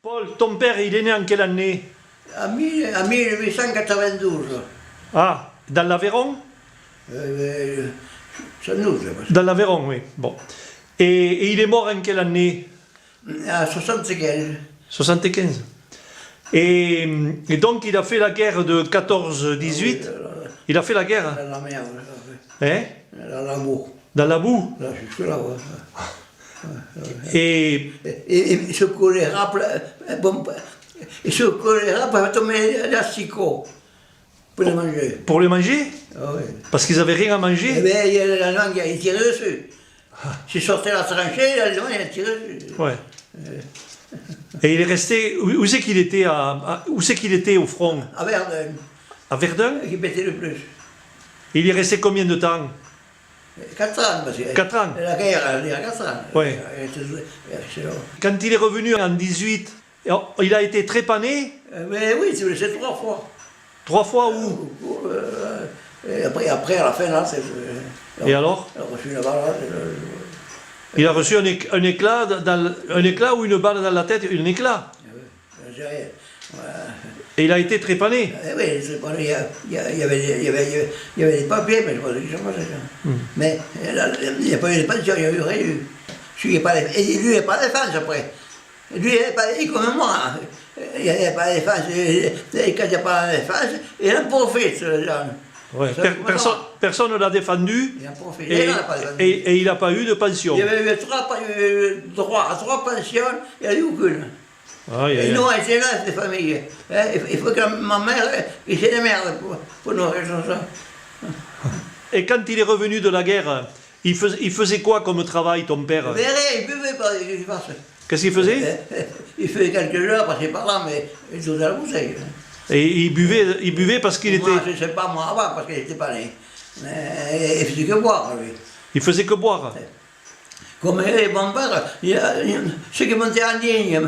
Paul, ton père, il est né en quelle année? En 1892. Ah, dans l'Aveyron? Sans doute. Dans l'Aveyron, oui. Bon. Et il est mort en quelle année? À 75. 75. Et donc, il a fait la guerre de 14-18. Il a fait la guerre. Dans la merde. Hein? Dans la boue. Dans la boue. Là, jusque-là, ouais. Et Et ce choléra, et ce choléra peut tomber l'assicot pour les manger. pour le manger? Ah oui. Parce qu'ils n'avaient rien à Eh manger? bien, il y a la langue, il tirait dessus. S'il sortait la tranchée, la langue, il tirait dessus. Ouais. Et il est resté. Où c'est qu'il était où c'est qu'il était au front? À Verdun, À Verdun? qui pétait le plus. Il y est resté combien de temps? 4 ans, parce que 4 ans. la guerre, elle a 4 ans. Ouais. Quand il est revenu en 18, il a été trépané Mais oui, c'est 3 fois. 3 fois où? Et après, à la fin, là, c'est. Et alors? Il a reçu une balle. Il a reçu un éclat, un éclat ou une balle dans la tête? Un éclat. Et il a été trépané. Oui, c'est pas, il y avait des papiers, mais je ne sais pas ça. Mais il n'y a pas eu de pension, il n'y a eu rien eu. Et lui, il n'est pas de défense après. Lui, il n'est pas comme moi. Il n'y a pas de défense. Et quand il n'y a pas de défense, il en profite, ce genre. Ouais. Personne ne l'a défendu. Il en profite. Et il n'a pas eu de pension. Il y avait eu droit à 3 pensions, il n'y a eu aucune. Et nous, c'est là, cette famille. Il faut que ma mère, il s'est des merdes pour nous résoudre ça. Et quand il est revenu de la guerre, il faisait quoi comme travail, ton père? Mais rien, il buvait pas, il passe. Qu'est-ce qu'il faisait? Il faisait quelques heures, passait par là, mais il tout à la bouteille. Et il buvait parce qu'il était... Moi, je ne sais pas moi avant, parce qu'il n'était pas né. Mais il faisait que boire, lui. Il faisait que boire. Comme mon père, ceux qui montaient en ligne,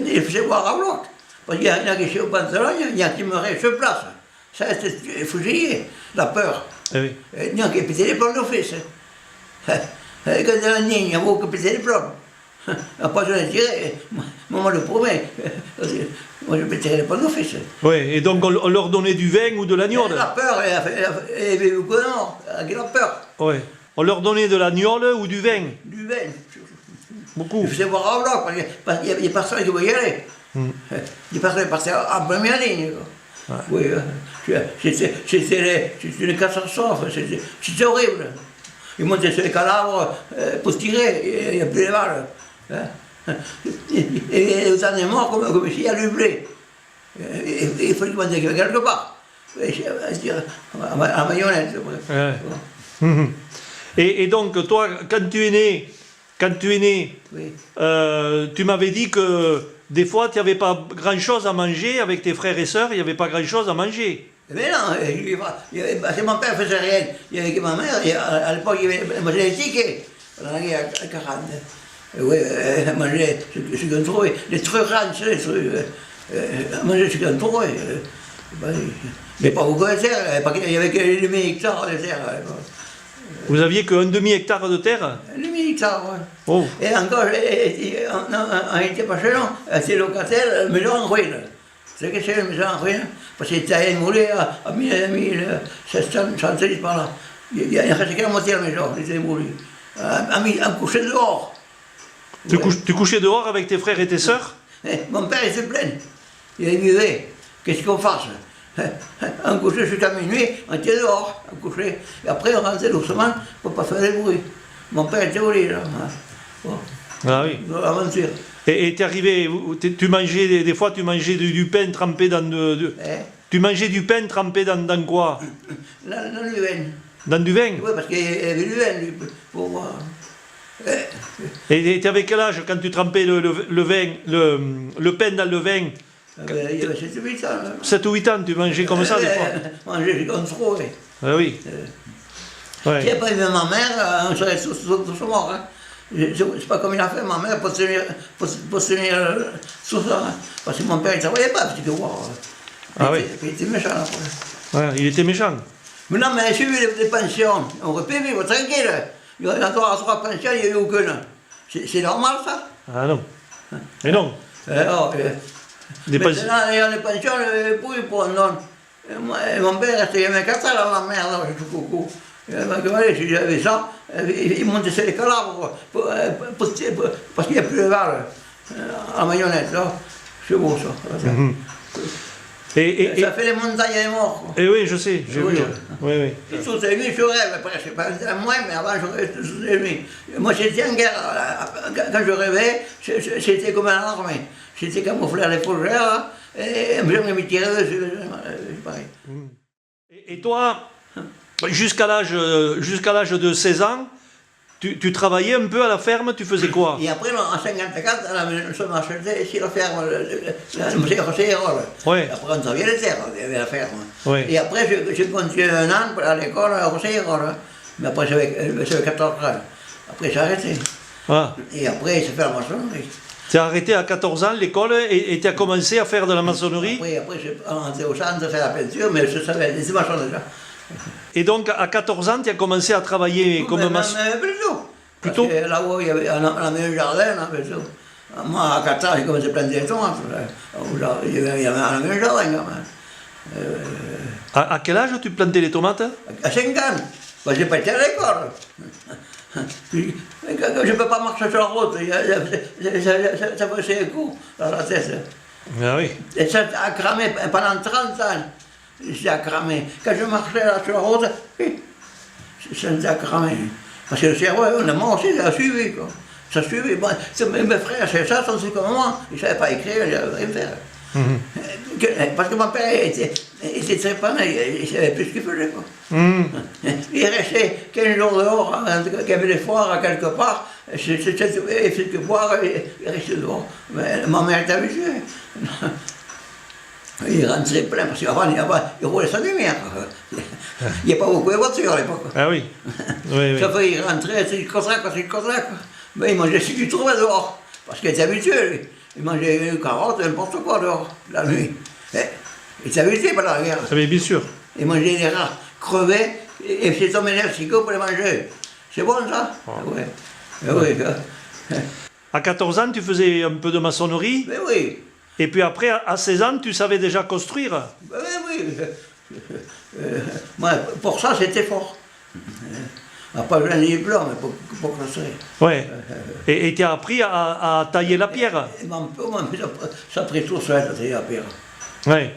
il faisait boire à bloc. Parce qu'il y en a qui sont au pantalon, il y en a qui meuraient sur place. Ça, c'était fusillé, la peur. Eh oui. Il y en a qui pétaient les plombs d'office. Quand il y a en ligne, il y a beaucoup qui pétaient les plombs. Après, je l'ai tiré, moi le promets. Moi, je pétais les plombs d'office. Oui, et donc on leur donnait du vin ou de l'agneau? La peur, il y avait beaucoup de morts, avec la peur. Oui. On leur donnait de l'agneau ou du vin? Du vin. Beaucoup. Il faisait boire à bloc, parce qu'il y a personne qui voulait y aller. Il y a personne qui passait en première ligne. Ouais. Oui, c'était une catastrophe, c'était horrible. Ils montaient sur les cadavres pour se tirer, il n'y a plus de balles. Et autant de morts comme s'il y a du blé. Il faut demander quelque part. À Mayonnette. Et donc, toi, quand tu es né, Oui. Tu m'avais dit que des fois, tu n'avais pas grand-chose à manger avec tes frères et sœurs, il n'y avait pas grand-chose à manger. Mais non, parce que mon père faisait rien. Il y avait que ma mère, à l'époque, il mangeait les tickets. On en avait à 40. Oui, elle mangeait ce qu'on trouvait. Les trucs ranch, les trucs. Elle mangeait ce qu'on trouvait. Il n'y avait pas beaucoup de terre, il n'y avait que les demi-hectares de terre. Vous aviez qu'un demi-hectare de terre? Un demi-hectare, oui. Oh. Et encore, on n'était pas chez nous, c'est locataire, maison en ruine. C'est que c'est une maison en ruine? Parce qu'il était moulé à 1770 par là. Il ne restait que la moitié de la maison, il était moulé. On couchait dehors. Tu couchais dehors avec tes frères et tes sœurs? Mon père, il se plaint. Il disait, qu'est-ce qu'on fasse? On couchait jusqu'à minuit, on était dehors, on couchait. Et après, on rentrait doucement pour ne pas faire de bruit. Mon père était au lit, là. Bon. Ah oui. Aventure. Et t'es arrivé, tu mangeais, des fois tu mangeais du pain trempé dans tu mangeais du pain trempé dans quoi? Dans du vin. Dans du vin? Oui, parce qu'il y avait du vin, lui, pour moi. Et tu avais quel âge quand tu trempais le vin, le pain dans le vin? Il y avait 7-8 ans. 7 ou 8 ans, tu mangeais comme ça des fois? Mangeais comme trop, oui. Ah oui. Ouais. Si après vu ma mère, on serait tous morts. Hein. Je ne sais pas comment il a fait, ma mère, pour se tenir sous ça. Hein. Parce que mon père, il ne travaillait pas, parce que wow. Ah oui. Il était méchant après. Ouais, il était méchant. Mais non, mais suivi les pensions, on aurait pu vivre tranquille. Il y a 3 pensions, il n'y a eu aucune. C'est normal ça? Ah non. Mais non. Des pensions. Maintenant, il y a les pensions, pour non. Mon père, il y avait 4 ans dans la mer, là, je suis coucou. Si j'avais ça, il montait sur les calabres parce qu'il n'y a plus de val en marionnette, là. C'est beau ça. Ça fait les montagnes des morts. Et oui, je sais, j'ai vu. Oui, oui. Et toutes les nuits, je rêve. Après, je sais pas moi, mais avant, je rêvais toutes les nuits. Moi, j'étais en guerre. Quand je rêvais, c'était comme un armée. J'étais camouflé à les fougères, et je me tirais dessus. C'est pareil. Et toi, jusqu'à l'âge de 16 ans, tu travaillais un peu à la ferme, tu faisais quoi? Et après, en 54, nous sommes achetés ici la ferme, le musée Rossérol. Ouais. Après, on travaillait les terres, il y avait la ferme. Ouais. Et après, j'ai continué un an à l'école à Rossérol. Mais après, j'avais 14 ans. Après, j'ai arrêté. Ah. Et après, j'ai fait la maçonnerie. Tu as arrêté à 14 ans l'école et tu as commencé à faire de la maçonnerie? Après, j'ai rentré au centre, fait la peinture, mais je savais, les maçons déjà. Et donc, à 14 ans, tu as commencé à travailler comme maçon? Parce que là-haut, il y avait un meilleur jardin, là, plutôt. Moi, à 4 ans, j'ai commencé à planter des tomates. Il y avait un meilleur jardin, quand même. À quel âge tu plantais les tomates? À 5 ans. Bah, j'ai pas été à l'école. Je ne peux pas marcher sur la route. Ça faisait un coup dans la tête. Ah oui. Et ça a cramé pendant 30 ans. Ça a cramé. Quand je marchais là sur la route, ça a cramé. Parce que le cerveau, moi aussi, ça a suivi. Quoi. Ça a suivi. Bon, mes frères, c'est ça, sont comme moi. Ils ne savaient pas écrire, ils ne savaient rien faire. Parce que mon père était très pareil, il savait plus ce qu'il faisait. Quoi. Il restait 15 jours dehors, qu'il y avait des foires quelque part, il faisait que boire, il restait dehors. Mais ma mère était habituée. Il rentrait plein, parce qu'avant, il roulait sa lumière. Il n'y a pas beaucoup de voitures à l'époque. Ah oui. Oui, oui. Ça fait, il rentrait, c'est le contrat. Mais il mangeait ce qu'il trouvait dehors, parce qu'il était habitué, lui. Il mangeait une carotte, n'importe quoi dehors, la nuit. Il était habitué par la guerre. Ah, mais bien sûr. Il mangeait des rats crevés, et c'est tombé dans le psycho pour les manger. C'est bon, ça? Oh. Oui. Oui. À 14 ans, tu faisais un peu de maçonnerie? Mais oui. Et puis après, à 16 ans, tu savais déjà construire? Oui. Moi, pour ça, c'était fort. Pas besoin de diplôme pour construire. Ouais. Et tu as appris à tailler la pierre? Ça a pris tout seul à tailler la pierre. Ouais.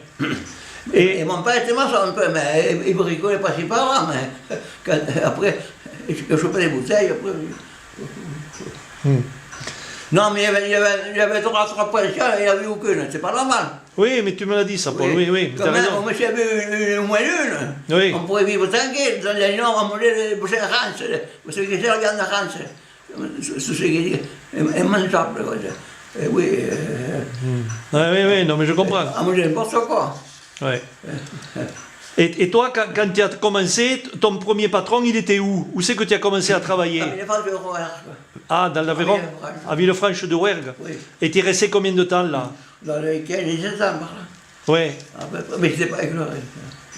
Et mon père était maçon un peu, mais il bricolait pas si par là, mais après, je chopais les bouteilles, après. Non, mais il y avait 3 pensions, il n'y avait aucune, c'est pas normal. Oui, mais tu me l'as dit ça, Paul, oui, Quand même, on s'est vu au moins une. Oui. On pourrait vivre tranquille, dans les gens, on mangeait les bouchées de ranch, vous savez que c'est la viande de ranch, tout ce qui est mangeable. Oui. Oui, non, mais je comprends. On mangeait n'importe quoi. Ouais. Et toi, quand tu as commencé, ton premier patron, il était où? Où c'est que tu as commencé à travailler? Ah, dans l'Aveyron? À Villefranche de Rouergue? Oui. Et tu es resté combien de temps là? Dans les 15-17 ans, par là. Oui. Mais je n'étais pas éclairé.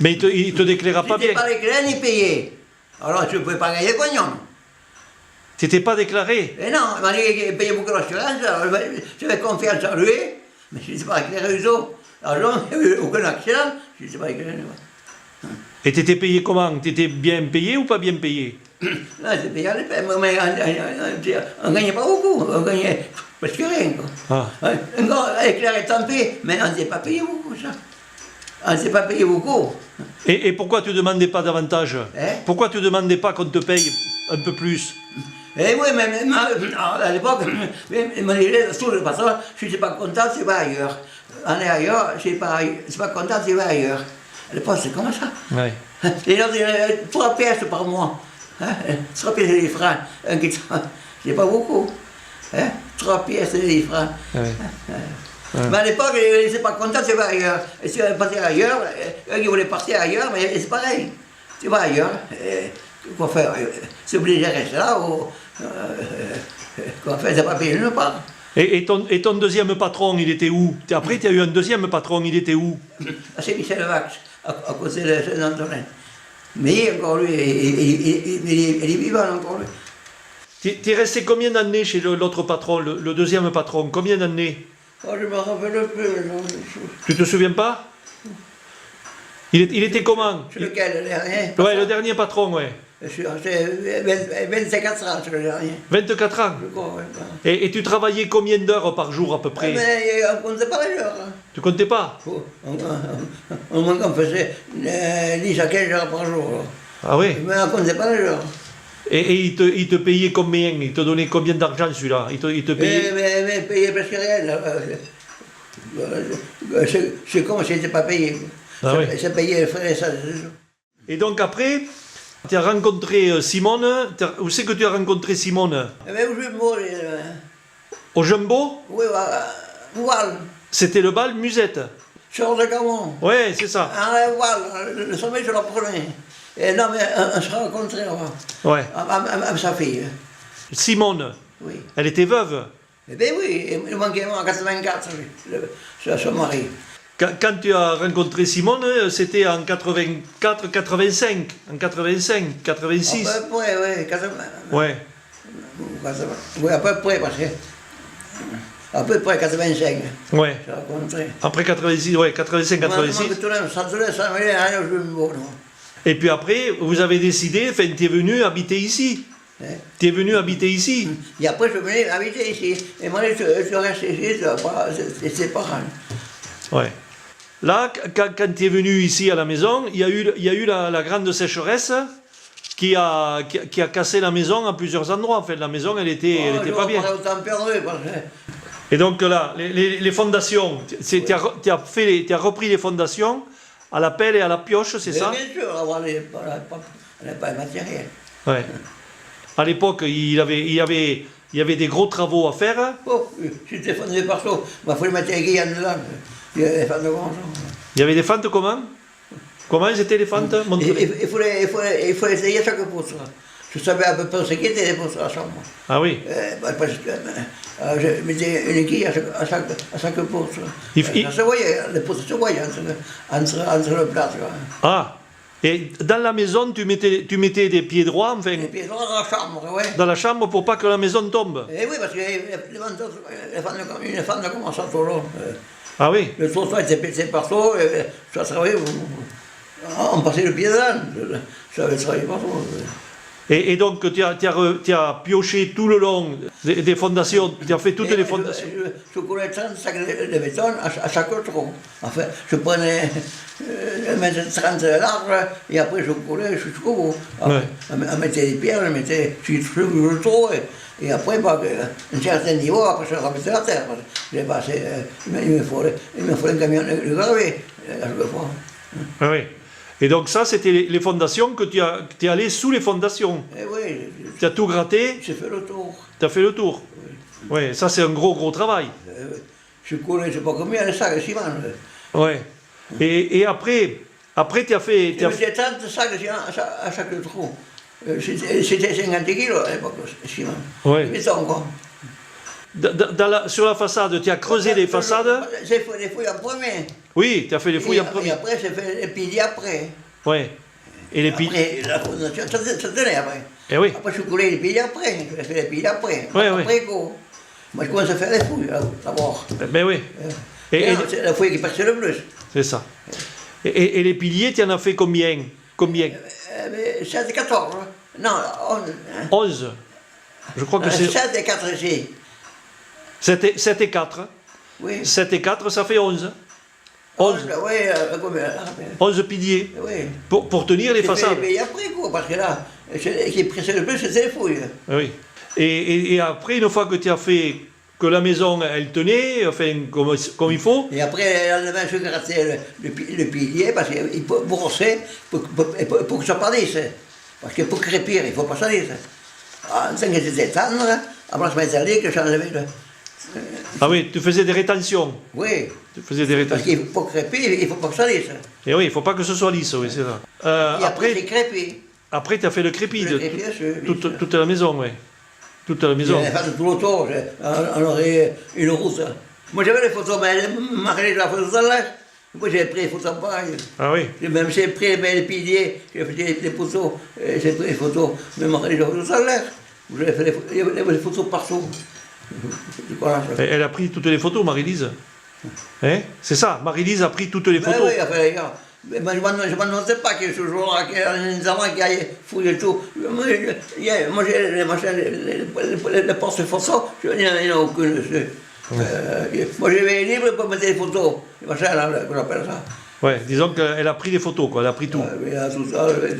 Mais il te déclarait pas bien? Je n'étais pas éclairé ni payé. Alors tu ne pouvais pas gagner pognon. Tu n'étais pas déclaré? Et non, il m'a dit qu'il payait beaucoup d'assurance, j'avais confiance en lui, mais je n'étais pas éclairé du tout. Alors il n'y a eu aucun accident, je n'étais pas éclairé. Et tu étais payé comment? Tu étais bien payé ou pas bien payé? Là, j'étais payé à l'époque, mais on ne gagnait pas beaucoup, on gagnait presque rien. Éclairé, tant pis, mais on ne s'est pas payé beaucoup, ça. On ne s'est pas payé beaucoup. Et pourquoi tu ne demandais pas davantage? Pourquoi tu ne demandais pas qu'on te paye un peu plus? Eh oui, mais à l'époque, il me disait, tout le patron, je n'étais pas content, tu vas ailleurs. On est ailleurs, je ne suis pas content, tu vas ailleurs. À l'époque, c'est comme ça. Ouais. Et là, 3 pièces par mois. 3 pièces de 10 francs. C'est pas beaucoup. 3 pièces de 10 francs. Ouais. Mais à l'époque, il n'était pas content, tu vas ailleurs. Et si on partait ailleurs, eux qui voulaient partir ailleurs, mais c'est pareil. Tu vas ailleurs. Quoi faire? C'est obligé de rester là ou. Quoi faire? Tu n'as pas payé nulle part. Et ton deuxième patron, il était où? Après, tu as eu un deuxième patron, il était où? C'est Michel Vax, à côté de Saint-Antonin. Mais encore lui, il est vivant encore lui. Tu es resté combien d'années chez l'autre patron, le deuxième patron? Combien d'années? Oh, je me rappelle plus. Non. Tu te souviens pas? Il était comment? C'est lequel, le dernier? Ouais, le dernier patron, ouais. C'est 24 ans, c'est le dernier. 24 ans. Je crois, ouais. Et tu travaillais combien d'heures par jour à peu près? Mais on ne comptait pas les heures. Hein. Tu comptais pas? On faisait 10 à 15 heures par jour. Là. Ah oui? Mais on ne comptait pas les heures. Et il te payait combien? Il te donnait combien d'argent celui-là? Il te payait... Mais payait presque rien. Là. C'est comme si n'était pas payé. Ah oui. C'est payé les frais, ça. Et donc après, tu as rencontré Simone. Où c'est que tu as rencontré Simone? Eh bien, au Jumbo. Au Jumbo? Oui, Wall. C'était le bal Musette. Sur le Camon. Ouais, c'est ça. Wall, le sommet, je la prenais. Et non, mais on se rencontrait Ouais. avec sa fille. Simone, Oui. elle était veuve. Eh bien oui, il manquait en 84, son mari. Quand tu as rencontré Simone, c'était en 84, 85, en 85, 86. À peu près, oui. 80, Ouais. oui, à peu près, parce que... À peu près 85. Ouais. J'ai rencontré. Après 86, ouais, 85, 86. Et puis après, vous avez décidé, enfin, tu es venu habiter ici. Tu es venu habiter ici. Et après, je venais habiter ici. Et moi, je reste ici, c'est pas grave. Ouais. Là, quand tu es venu ici à la maison, il y a eu la grande sécheresse qui a cassé la maison à plusieurs endroits. En fait, la maison, elle était pas bien. Et donc là, les fondations, tu as repris les fondations à la pelle et à la pioche, c'est ça? Bien sûr, on n'a pas de matériel. Ouais. À l'époque, il y avait des gros travaux à faire. Oh, j'étais fondé partout. Il faut le matériel qu'il y a dedans. Il y a des fentes de grand. Il y avait des fentes comment? Comment ils étaient les fentes? Il faut essayer chaque poutre. Je savais à peu près ce qu'étaient les poutres à la chambre. Ah oui? Parce que je mettais une aiguille à chaque poutre. Ça se voyait, les poutres se voyaient entre le plat. Ah! Et dans la maison, tu mettais des pieds droits, enfin... Les pieds droits dans la chambre, oui. Dans la chambre pour pas que la maison tombe? Eh oui, parce que les fentes commencent à trop long. Ah oui? Le trottoir était pété partout, ça travaillait, on passait le pied dedans, ça avait travaillé partout. Et donc, tu as pioché tout le long des fondations, tu as fait toutes les fondations. Je coulais 30 sacs de béton à chaque trou. Enfin, je prenais 1,30 m large et après je coulais jusqu'au bout. On mettait des pierres, on mettait sur le trou. Et après, à un certain niveau, après je remettais la terre. J'ai passé, il me faut un camion de gravier à chaque fois. Ah oui. Et donc ça, c'était les fondations que tu es allé sous les fondations. Eh oui. Tu as tout gratté. J'ai fait le tour. Tu as fait le tour. Oui. Ouais, ça c'est un gros travail. Je coulais, je ne sais pas combien de sacs de ciment. Oui. Et après tu as fait... J'ai 30 sacs de ciment à chaque trou. C'était 50 kilos à l'époque, le ciment. Oui. Le béton, quoi. Sur la façade, tu as creusé les façades? J'ai fait les fouilles en premier. Oui, tu as fait les fouilles en premier. Et après, j'ai fait les piliers après. Oui. Et les piliers. Après, la fondation, ça tenait après. Eh oui. Après, je coulais les piliers après. J'ai fait les piliers après. Oui, après, quoi. Moi, je commence à faire les fouilles, d'abord. Ben oui. C'est la fouille qui perçait le plus. C'est ça. Et les piliers, tu en as fait combien? 7 et 14. Non, 11. 11. Je crois que c'est... 7 et 4 ici. 7 et 4. Oui. 7 et 4, ça fait 11. 11. Oui, combien? 11 piliers. Oui. Pour tenir les façades. Et après, quoi, parce que là, ce qui pressait le plus, c'était les fouilles. Oui. Et après, une fois que tu as fait, que la maison, elle tenait, enfin, comme il faut. Et après, le lendemain, je grattais le pilier, parce qu'il faut brosser pour que ça pâlisse. Parce que pour crépir, il ne faut pas ça lisse. En tant que c'était tendre, après, je mettais que j'enlevais le... Ah oui, tu faisais des rétentions. Oui. Tu faisais des rétentions. Parce qu'il faut crépir, il ne faut pas que ça lisse. Et oui, il ne faut pas que ce soit lisse, oui, c'est ça. Et après, j'ai crépé. Après, tu as fait le crépi de toute la la maison, oui. Toute la maison. Fait tout autour, on aurait une route. Moi, j'avais les photos, mais Marie, la photo de l'air. Moi, j'ai pris les photos pareil. Ah oui. Même j'ai pris les piliers, j'ai fait les photos, j'ai pris les photos, mais Marie, la photo de l'air. Il y avait les photos partout. Du collage. Elle a pris toutes les photos, Marie-Lise. Hein? C'est ça, Marie-Lise a pris toutes les Ben photos. oui, enfin, regarde. Mais moi, je ne me pas que ce jour-là, qu'il y a des enfants qui aillent fouiller tout. Moi, j'ai les machins, les postes photos, il n'y en a aucune. Moi, j'ai les livres pour mettre les photos. Les machins, là, qu'on appelle ça. Ouais, disons qu'elle a pris les photos, quoi, elle a pris tout. Il y a tout ça, ouais.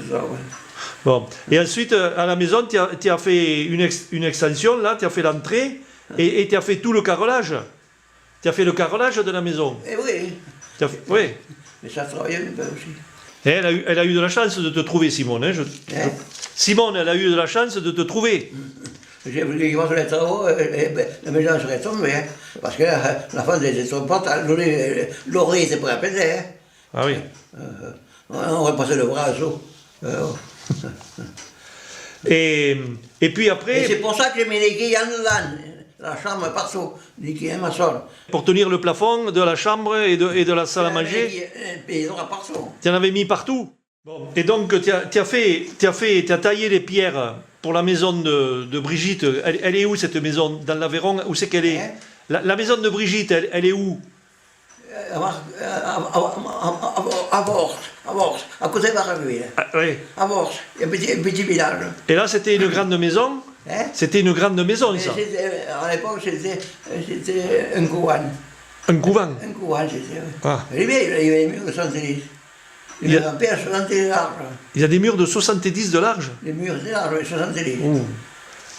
Bon. Et ensuite, à la maison, tu as fait une extension, là, tu as fait l'entrée, et tu as fait tout le carrelage. Tu as fait le carrelage de la maison. Eh oui. Oui. Mais ça travaille un peu aussi. Et elle a eu de la chance de te trouver, Simone. Hein, Simone, elle a eu de la chance de te trouver. J'ai voulu qu'ils fassent les travaux, et la maison serait tombée. Hein, parce que la femme était tombée, l'oreille était pas appelée. Hein. Ah oui. On aurait passé le bras dessous. Et puis après, Et c'est pour ça que j'ai mis les guilles en dedans, la chambre partout, les guilles en maçon. pour tenir le plafond de la chambre et de la salle à manger, Et ils aura partout. tu en avais mis partout. Bon. Et donc, tu as taillé les pierres pour la maison de Brigitte. Elle est où, cette maison? Dans l'Aveyron? Où c'est qu'elle est? Hein? La maison de Brigitte, elle est où? À Vorst, à côté de la ville. Ah, oui. À Vorst, un petit village. Et là, c'était une grande maison? Hein? C'était une grande maison, ça? À l'époque, c'était un couvent. Un couvent? Un couvent, c'était. Ah. Il y avait des murs de 70. Il y avait un père 70 large. Il y a des murs de 70 de large? Les murs étaient larges, 70.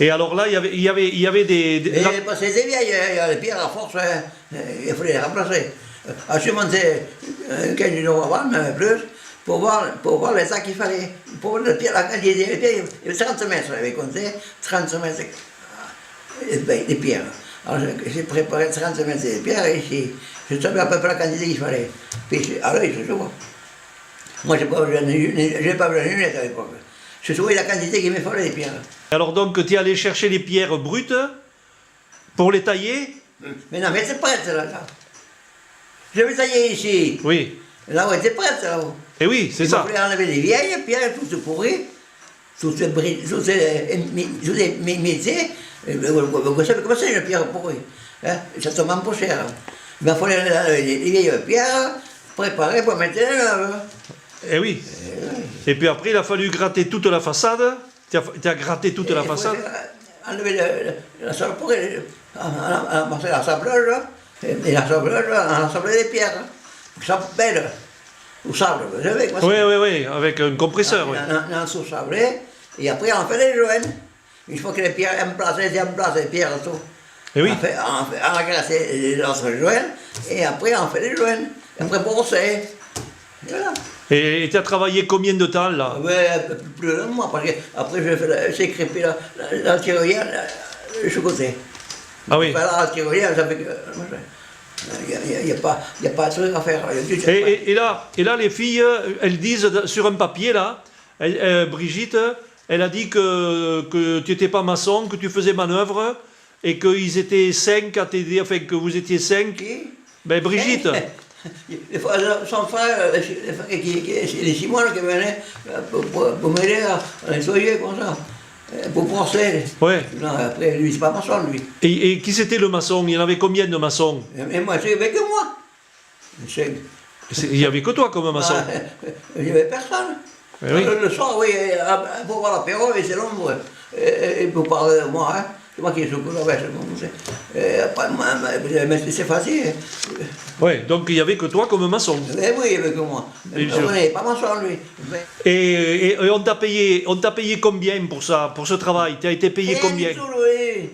Et alors là, il y avait des... Mais c'était vieilles, les pierres à force, il fallait les remplacer. Je suis monté 15 jours avant, même plus, pour voir l'état qu'il fallait. Pour voir la quantité des pierres, il y avait 30 mètres, j'avais compté, 30 mètres des pierres. Alors j'ai préparé 30 mètres de pierres ici. Je savais à peu près la quantité qu'il fallait. Puis alors, je vois. Moi, je n'ai pas besoin de lunettes à l'époque. Je trouvais la quantité qu'il me fallait des pierres. Alors donc, tu es allé chercher les pierres brutes pour les tailler? Mais non, mais c'est prête là. Je vais tailler ici. Oui. Là où elle était prête là-haut. Et oui, c'est ça. Il fallait enlever les vieilles pierres, toutes pourries, toutes métiers. Vous savez comment c'est une pierre pourrie? Hein? Ça tombe un peu cher. Mais il fallait enlever les vieilles pierres, préparer pour mettre là. Et oui. Et puis après, il a fallu gratter toute la façade. Tu as gratté toute la façade. Enlever la salle pourrie, amasser l'assemblage, et l'assemblage, on assemblait des pierres. Ça belle, au sable, vous savez quoi? Oui, avec un compresseur. Oui. On sous-sablait, et après on fait les joints. Une fois que les pierres en place, les pierres et tout. Et oui. On a grassé les autres joints, et après on fait les joints. Et après brosser. Voilà. Et tu as travaillé combien de temps là? Ouais, plus d'un mois, parce que après j'ai crépé la tyrolienne, ce côté. Ah oui. La tyrolienne, ça fait que. Il n'y a pas de truc à faire. Et là, les filles, elles disent sur un papier là, Brigitte, elle a dit que tu n'étais pas maçon, que tu faisais manœuvre, et qu'ils étaient 5 à t'aider, enfin que vous étiez 5. Qui? Ben Brigitte. Son frère, les Simone qui venaient pour m'aider à nettoyer comme ça, pour brosser. Ouais. Non, après, lui, c'est pas maçon, lui. Et qui c'était le maçon? Il y en avait combien de maçons? Et moi, c'est avec moi. Il n'y avait que toi comme maçon. Il n'y avait personne. Eh oui. Le soir, oui, pour voir l'apéro, c'est l'ombre. Et pour parler de moi, hein. C'est moi qui ai secoué la veste. Et après, mais c'est facile. Ouais, donc il n'y avait que toi comme maçon. Mais oui, avec moi. On n'est pas maçon, lui. Et on t'a payé combien pour ça, pour ce travail? Tu as été payé Rien combien? du tout, Louis.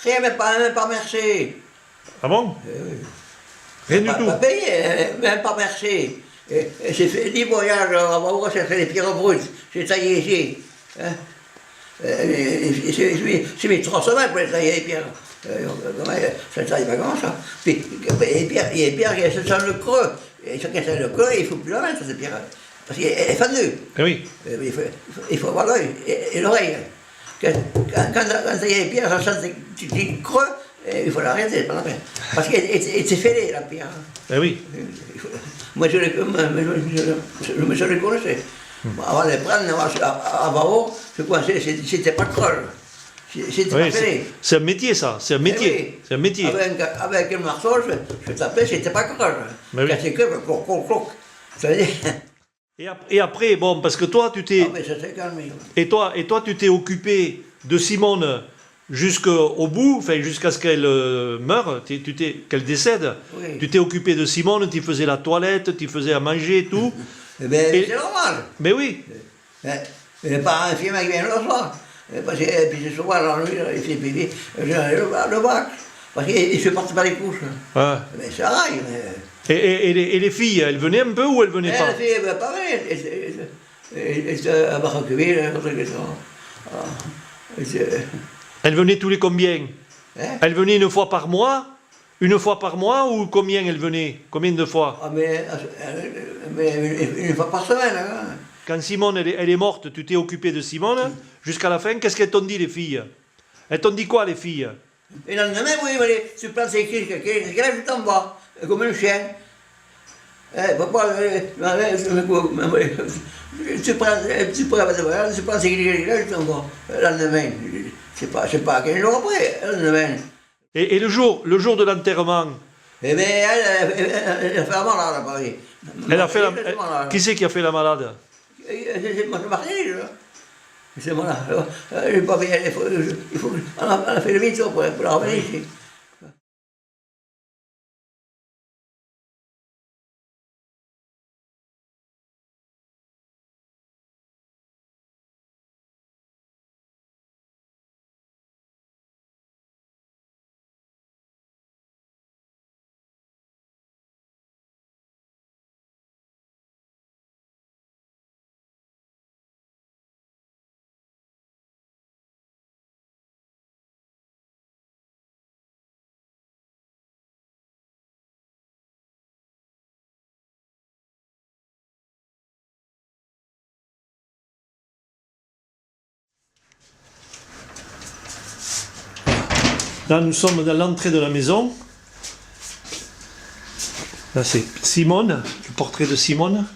Rien, même pas merci. Ah bon? Rien du tout. Pas payé, même pas merci. J'ai fait 10 voyages, on va voir chercher les pierres brutes. J'ai taillé ici. Hein? J'ai mis 3 semaines pour les tailler les pierres. Ça ne taille pas comme ça. Puis les pierres qui sont le creux. Et chacun sait le creux, il ne faut plus la mettre, ces pierres. Parce qu'elle est fendue. Eh oui. Il faut avoir l'œil et l'oreille. Quand il y a les pierres, ça sent un petit creux, il faut l'arrêter, c'est pas la peine. Parce qu'elle s'est fêlée, la pierre. Eh oui. Moi, je les connaissais. Avant de les prendre, à Vao, c'était pas creux. c'est Oui, tapé. c'est un métier, ça. C'est un métier. Eh oui. C'est un métier. Avec un marteau, je tapais, c'était pas grave. Mais oui. Cassé que, cloc, cloc, cloc. Ça veut dire. Et après, bon, parce que toi, tu t'es... Ah, mais ça s'est calmé. Et toi, tu t'es occupé de Simone jusqu'au bout, enfin jusqu'à ce qu'elle meure, qu'elle décède. Oui. Tu t'es occupé de Simone, tu faisais la toilette, tu faisais à manger et tout. Eh bien, Et- c'est normal. Mais oui. Les parents, un film qui vient le soir. Parce que, et puis ce soir, la nuit, il fait pipi, le bac. Parce qu'il ne se porte pas les couches. Ouais. Mais ça arrive. Et les filles, elles venaient un peu ou elles venaient pas? Elle fait pareil. Elle était à Barraqueville, Elles venaient tous les combien? hein? Elles venaient une fois par mois? Une fois par mois ou combien elles venaient? Combien de fois? Ah, mais une fois par semaine. Hein? Quand Simone elle est morte, tu t'es occupé de Simone jusqu'à la fin. Qu'est-ce qu'elles t'ont dit les filles? Elles t'ont dit quoi les filles? Et le lendemain, oui, il fallait se placer quelqu'un juste en bas, comme un chien. Papa, tu prends quelqu'un juste en bas, le lendemain. C'est pas 15 jours après, le lendemain. Et le jour de l'enterrement, Eh bien, elle a fait la malade à Paris. elle a fait la... malade. Qui c'est qui a fait la malade? C'est Marseille, là. C'est malade. J'ai pas payé, on a fait le vite pour la revenir ici. Là, nous sommes dans l'entrée de la maison. Là, c'est Simone, le portrait de Simone.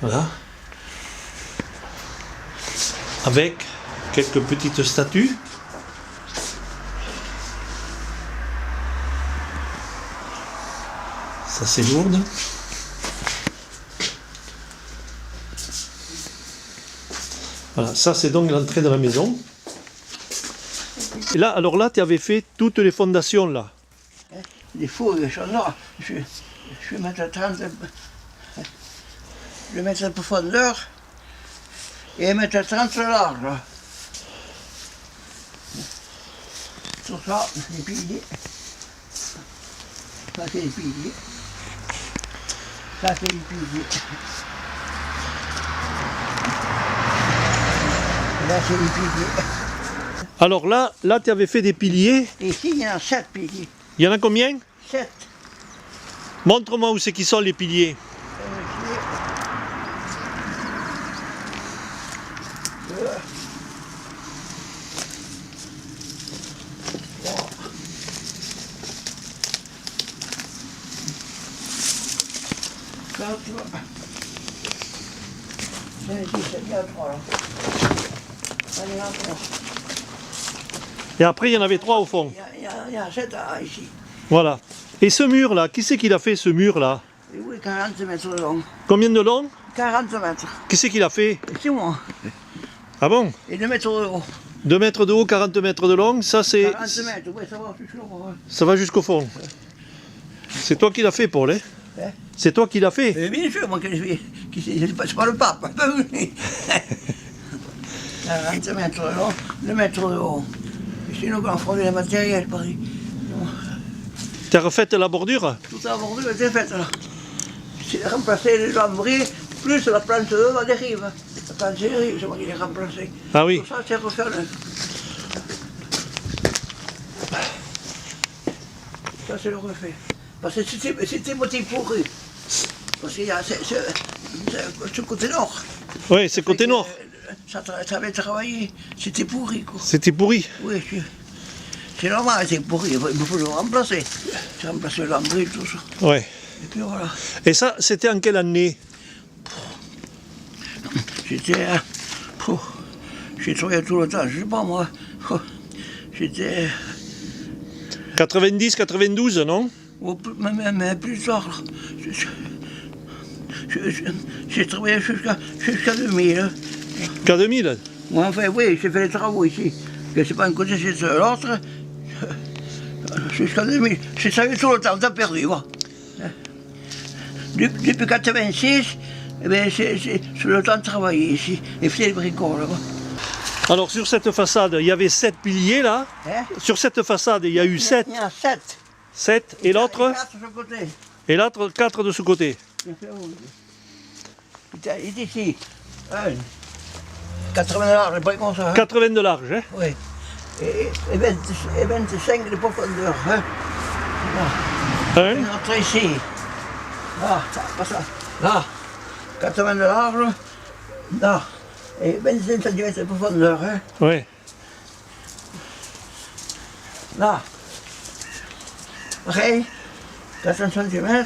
Voilà. Avec quelques petites statues. Ça, c'est Lourdes. Voilà, ça, c'est donc l'entrée de la maison. Et là, alors là, tu avais fait toutes les fondations, là. Les fouilles sont noires. Je vais mettre 30. Je vais mettre de profondeur et mettre 30 large. Tout ça, les piliers. Ça, c'est les piliers. Ça, c'est les piliers. Là, c'est les piliers. Alors là, tu avais fait des piliers. Et ici, il y en a 7 piliers. Il y en a combien? 7. Montre-moi où c'est qui sont les piliers. Et après, il y en avait 3 au fond. Il y a 7 ici. Voilà. Et ce mur-là, qui c'est qui l'a fait, ce mur-là? Oui, 40 mètres de long. Combien de long? 40 mètres. Qui c'est qui l'a fait? C'est moi. Ah bon? Et 2 mètres de haut. 2 mètres de haut, 40 mètres de long, ça c'est... 40 mètres, oui, ça va, je suis sûr. Ça va jusqu'au fond. C'est toi qui l'as fait, Paul, hein? Hein? C'est toi qui l'as fait? Bien sûr, moi, que je suis. C'est pas le pape. 40 mètres de long, 2 mètres de haut. Et sinon, on fondait le matériel, pareil. T'as refait la bordure? Tout à bordure était fait là. C'est remplacé les lambris, plus la plante de des rives. La plante des rives, c'est moi qui l'ai remplacée. Ah oui. Tout ça, c'est refait neuf. Ça, c'est le refait. Parce que c'était moitié pourri. Parce qu'il y a ce côté nord. Oui, c'est côté nord. Ça avait travaillé. C'était pourri, quoi. C'était pourri. Oui, c'est normal, c'est pourri. Il faut le remplacer. J'ai remplacé le lambris, tout ça. Ouais. Et puis voilà. Et ça, c'était en quelle année? C'était. J'ai travaillé tout le temps, je sais pas moi. J'étais. 90, 92, non? Mais plus tard. J'ai travaillé jusqu'à 2000. Qu'à 2000? Moi, enfin, oui, j'ai fait les travaux ici. Que c'est pas un côté, c'est l'autre. Jusqu'à 2000. J'ai travaillé tout le temps, t'as perdu, quoi. Depuis 86, eh bien, c'est le temps de travailler ici. Et faire les bricoles, quoi. Alors sur cette façade, il y avait 7 piliers là. Hein? Sur cette façade, il y a eu 7. Il y en a 7. 7 et l'autre? 4 sur le côté. Et l'autre 4 de ce côté. Il est ici. 80 de large, pas comme ça. Hein? 80 de large, hein? Oui. Et 25 de profondeur. Hein? Là. Hein? Une autre ici. Là, pas ça. Là. 80 de large. Là. Et 25 cm de profondeur. Hein? Oui. Là. Pareil. 400 cm.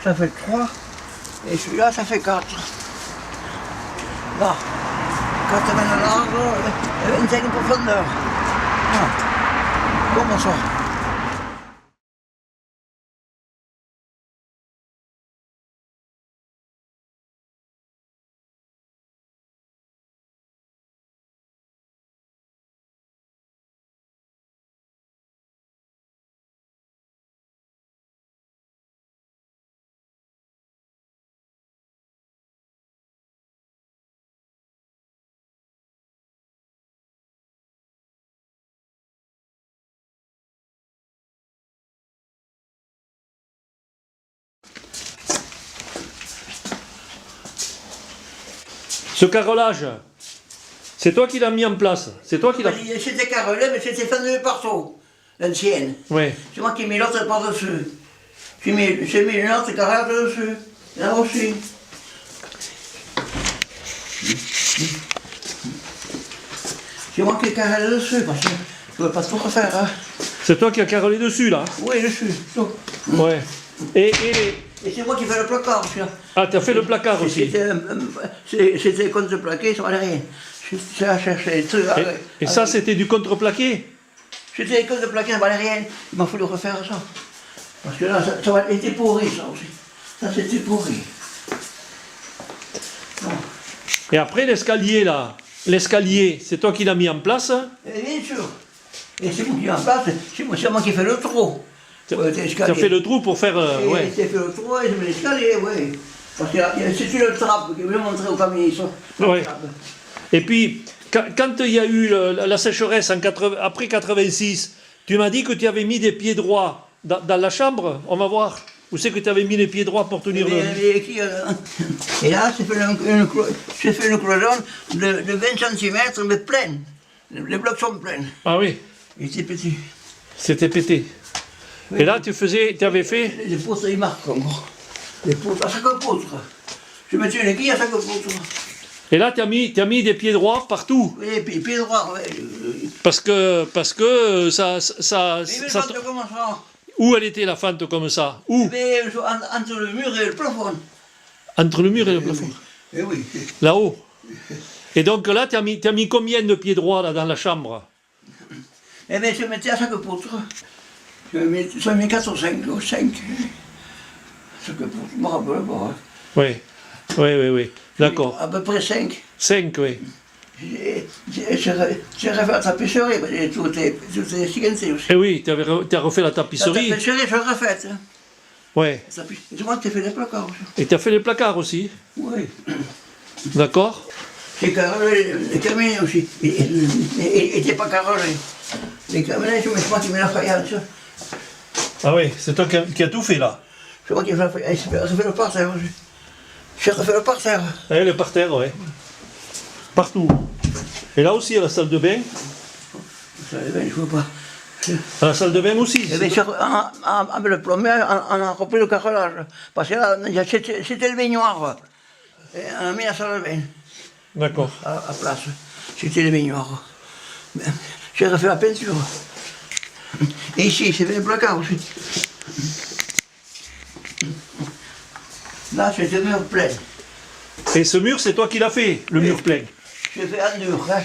Ça fait 3. Et celui-là, ça fait 4. Là. 80 de large et 25 de profondeur. Là. Comment ça? Ce carrelage, c'est toi qui l'as mis en place. C'est toi qui l'as. C'était carrelé, mais c'était fendu partout, l'ancienne. Oui. C'est moi qui ai mis l'autre par-dessus. J'ai mis une autre carrelage dessus. Là aussi. C'est moi qui ai carrelé dessus, parce que je ne peux pas tout refaire. Hein. C'est toi qui as carrelé dessus là. Oui, dessus. Tout. Ouais. Et c'est moi qui fais le placard aussi. Hein. Ah, tu as fait le placard aussi. C'était contreplaqué, ça valait rien. J'ai à chercher des trucs. Et ça, c'était du contreplaqué? C'était contreplaqué, ça valait rien. Il m'a fallu refaire ça. Parce que là, ça était pourri, ça aussi. Ça, c'était pourri. Bon. Et après, l'escalier là, l'escalier, c'est toi qui l'as mis en place? Et bien sûr. Et c'est moi qui l'ai en place, c'est moi qui ai fait le trou. Tu as fait le trou pour faire... ouais. J'ai fait le trou et j'ai mis l'escalier, oui. Parce que c'est une trappe que je vais montrer aux familles. Ouais. Et puis, quand il y a eu la sécheresse après 86, tu m'as dit que tu avais mis des pieds droits dans la chambre. On va voir. Où c'est que tu avais mis les pieds droits pour tenir le... Et là, j'ai fait une cloison de 20 cm, mais pleine. Les blocs sont pleins. Ah oui. Il était petit. C'était pété. Oui. Et là, tu avais fait... Les poutres, ils marquent encore. Les poutres, à chaque poutre. Je mettais une aiguille à chaque poutre. Et là, tu as mis des pieds droits partout. Oui, pieds droits, oui. Parce que ça... Comment ça? Où elle était la fente comme ça? Où? Mais entre le mur et le plafond. Entre le mur et le plafond? Eh oui. Là-haut. Et donc là, tu as mis combien de pieds droits là, dans la chambre? Eh bien, je mettais à chaque poutre. Je mets 4 ou 5. 5. Chaque poutre, je me rappelle pas. Hein. Oui. D'accord. À peu près 5. 5, oui. J'ai refait la tapisserie, parce que tout est ciganté aussi. Eh oui, tu as refait la tapisserie. La tapisserie, je l'ai refaite. Hein. Oui. C'est moi qui ai fait les placards aussi. Et tu as fait les placards aussi? Oui. D'accord. J'ai carrelé les cabinets aussi. Ils n'étaient pas carrelés. Les cabinets, c'est moi qui mets la faïence. Ah oui, c'est toi qui as tout fait là? C'est moi qui ai fait la faïence. J'ai refait le parterre aussi. J'ai refait le parterre. Oui, le parterre, oui. Partout. Et là aussi, à la salle de bain? La salle de bain, je ne vois pas. À la salle de bain aussi? Eh bien, avec le plombier, on a repris le carrelage. Parce que là, c'était le baignoire. Et on a mis la salle de bain. D'accord. À place. C'était le baignoire. J'ai refait la peinture. Et ici, c'est fait le placard aussi. Là, c'était le mur plein. Et ce mur, c'est toi qui l'as fait, le mur plein? j'ai fait un dur, hein.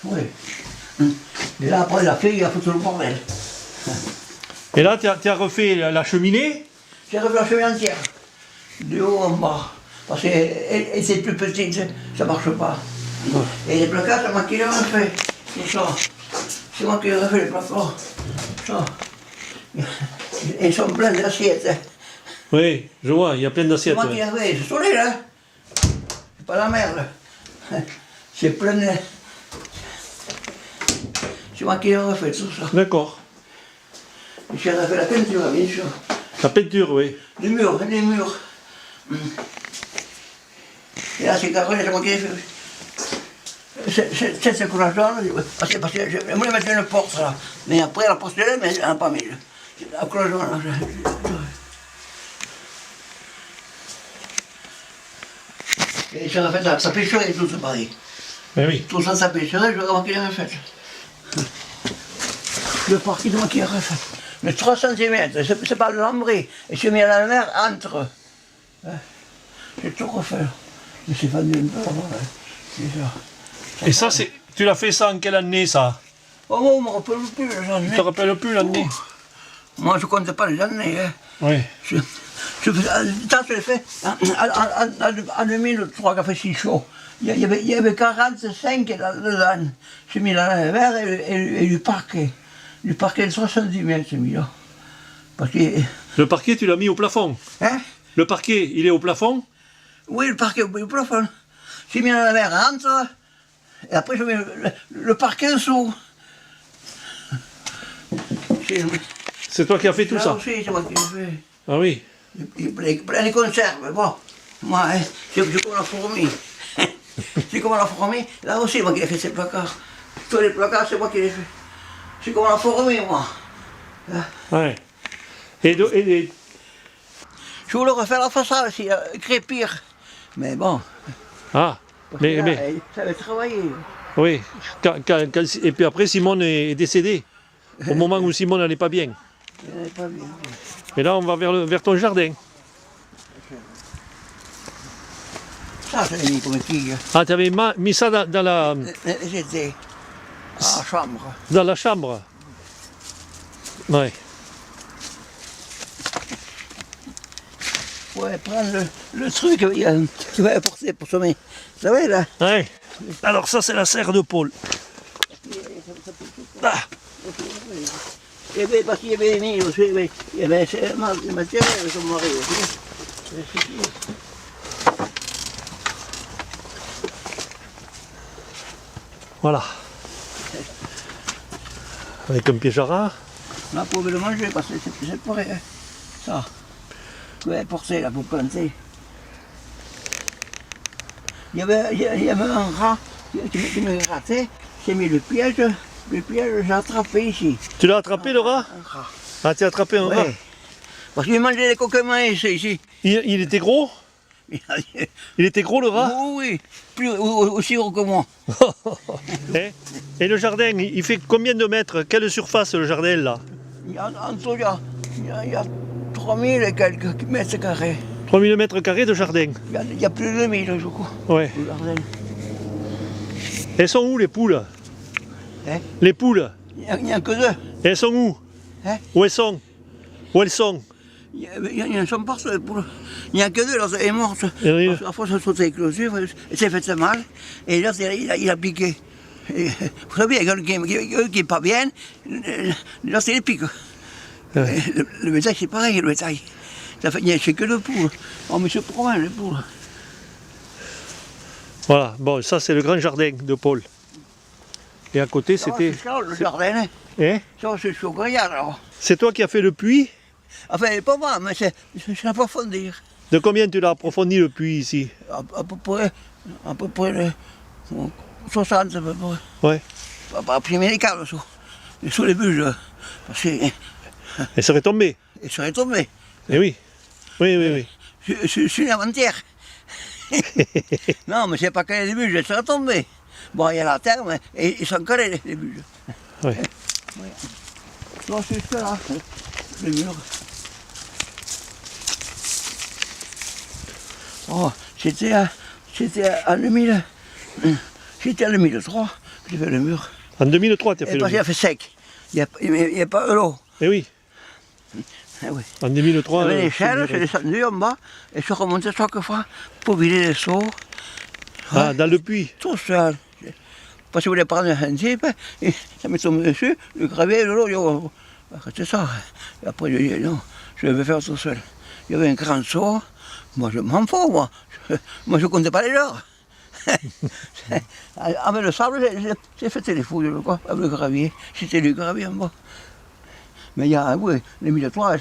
Oui. Et là, après, il a fait, il a foutu le bordel. Et là, tu as refait la cheminée. J'ai refait la cheminée entière, du haut en bas. Parce qu'elle était plus petite, ça ne marche pas. Et les placards, c'est moi qui les refait. C'est ça. C'est moi qui les refait, les placards. Ça. Ils sont pleins d'assiettes. Hein. Oui, je vois, il y a plein C'est d'assiettes. moi qui les refait, c'est solide, hein. C'est pas la merde. C'est plein de... C'est moi qui les refait, tout ça. D'accord. Et j'ai refait la peinture, bien sûr. La peinture, oui. Les murs. Et là, c'est carré, c'est moi qui l'ai fait. C'est courageant, parce que je voulais mettre une porte là. Mais après, la porcelaine, mais elle n'a pas mis. La courageant, là. Et ça a fait ça pêcherait tout ça pareil. Ben oui. Tout ça pêcherait, je vais voir qui l'a refait. Le parquet, c'est moi qui l'ai refait. Mais 3 cm, c'est pas le lambris. Et je suis mis à la mer entre. J'ai tout refait. Mais c'est pas d'une peur, c'est ça. Et ça, tu l'as fait ça en quelle année, ça? Oh, moi, on ne me rappelle plus les années. Tu te rappelles plus l'année? Moi, je ne compte pas les années. Hein. Oui. Ça, je l'ai fait en 2003, quand il fait si chaud. Il y avait 45 dedans. J'ai mis la mer et du parquet. Du parquet de 70 mètres, j'ai mis là. Parce que... Le parquet, tu l'as mis au plafond? Hein? Le parquet, il est au plafond? Oui, le parquet au plafond. J'ai mis la mer entre, et après je mets le parquet dessous. C'est toi qui as fait tout ça? aussi, c'est moi qui l'ai fait. Ah oui. Plein de conserves, bon. Moi, hein, c'est comme la fourmi. C'est comme la fourmi. Là aussi, moi qui ai fait ces placards. Tous les placards, c'est moi qui les ai fait. C'est comme la fourmi, moi. Ouais. Je voulais refaire la façade aussi, crépir. Mais bon. Ah, mais... Ça avait travaillé. Oui. Et puis après, Simone est décédée. Au moment où Simone n'allait pas bien. Elle n'est pas bien. Et là, on va vers ton jardin. Ça, je l'ai mis comme quille. Ah, tu avais mis ça dans la J'étais à la chambre. dans la chambre. Ouais. Ouais, prendre le truc qu'il va apporter pour sommer. Vous savez, là? Ouais. Alors ça, c'est la serre de Paul. Ah. Et bien, parce qu'il y avait mis aussi, il y avait le matériel avec son mari aussi. Voilà. Avec un pied jarrat. Là, vous pouvez le manger parce que c'est prêt. Hein. Ça. Vous pouvez porter là pour planter. Il y avait un rat qui me grattait. J'ai mis le piège, j'ai attrapé ici. Tu l'as attrapé, le rat? Un rat. Ah, tu as attrapé un rat. Parce qu'il mangeait les coquins ici. Il était gros? Il était gros, le rat? Oui, plus aussi gros que moi. Et le jardin, il fait combien de mètres? Quelle surface, le jardin, là? En tout, il y a 3000 et quelques mètres carrés. 3000 mètres carrés de jardin? Il y a plus de 1000, je crois. Ouais. Le jardin. Elles sont où, les poules? Hein? Les poules? Il n'y a que deux. Et elles sont où? Hein? Où elles sont? Où elles sont? Il y en a partout, les poules. Il n'y a que deux, là, elle est morte. Et oui. Parce qu'à force de sauter éclosif, elle s'est fait mal. Et là, il a piqué. Et, vous savez, il y a quelqu'un qui n'est pas bien, là, c'est les piques. Ouais. Le bétail, c'est pareil, le bétail. Il n'y a que deux poules. Oh, mais c'est pour moi, les poules. Voilà, bon, ça c'est le grand jardin de Paul. Et à côté, c'était... C'est ça, le jardin, hein. Hein? Ça, c'est chaud, regarde, alors. C'est toi qui as fait le puits? Enfin, pas moi, mais c'est approfondir. De combien tu l'as approfondi, le puits, ici? À peu près 60, à peu près. Ouais. Pas primer les câbles, sous les buges. Parce que... Elle serait tombée? Il serait tombé. Eh oui. Oui, oui, oui. Je suis une avant-hier. Non, mais c'est pas calé les buges, elle serait tombée. Bon, il y a la terre, mais ils sont calés, les buges. Ouais. Non, c'est ça, là, les murs. Oh, c'était en 2000. C'était en 2003 que j'ai fait le mur. En 2003, tu as fait Et le parce qu'il a mur. fait sec. Il n'y a pas l'eau. Eh oui, Eh oui. en 2003. J'avais c'est l'échelle, mieux. je descendu en bas et je remontais chaque fois pour vider les seaux. Ah, dans le puits. Tout seul. Parce que je voulais prendre un type, et ça m'est tombé dessus, le gravier, de l'eau, c'est ça. Et après, je dis non, je vais faire tout seul. Il y avait un grand seau, moi je m'en fous, moi. Moi je comptais pas les heures. Avec le sable, j'ai fait les fouilles, quoi, avec le gravier. C'était du gravier en bas. Mais il y a, oui, les 1003,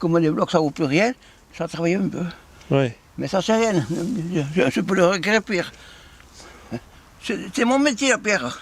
comme les blocs, ça vaut plus rien, ça travaillait un peu. Ouais. Mais ça c'est rien, je peux le regretter pire. C'est mon métier, la pierre.